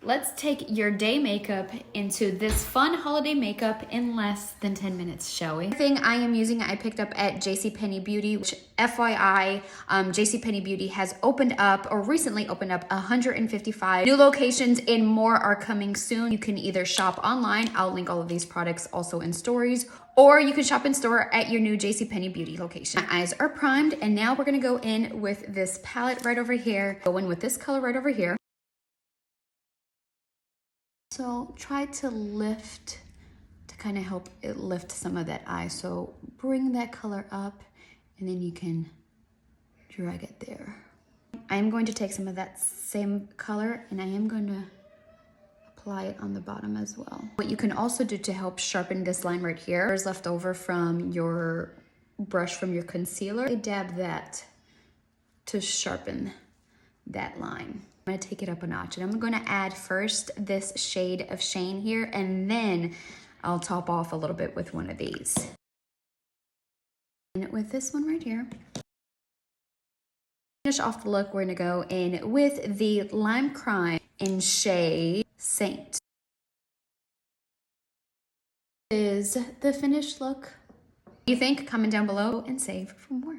Let's take your day makeup into this fun holiday makeup in less than 10 minutes, shall we? The thing I am using, I picked up at JCPenney Beauty, which FYI, JCPenney Beauty has opened up, or recently opened up, 155 new locations and more are coming soon. You can either shop online, I'll link all of these products also in stories, or you can shop in store at your new JCPenney Beauty location. My eyes are primed, and now we're gonna go in with this palette right over here. Go in with this color right over here. So try to lift, to kind of help it lift some of that eye. So bring that color up and then you can drag it there. I am going to take some of that same color and I am going to apply it on the bottom as well. What you can also do to help sharpen this line right here is left over from your brush from your concealer. I dab that to sharpen that line. I'm gonna take it up a notch and I'm gonna add first this shade of Shane here and then I'll top off a little bit with one of these. And with this one right here. Finish off the look, we're gonna go in with the Lime Crime in shade Saint. This is the finished look. What do you think? Comment down below and save for more.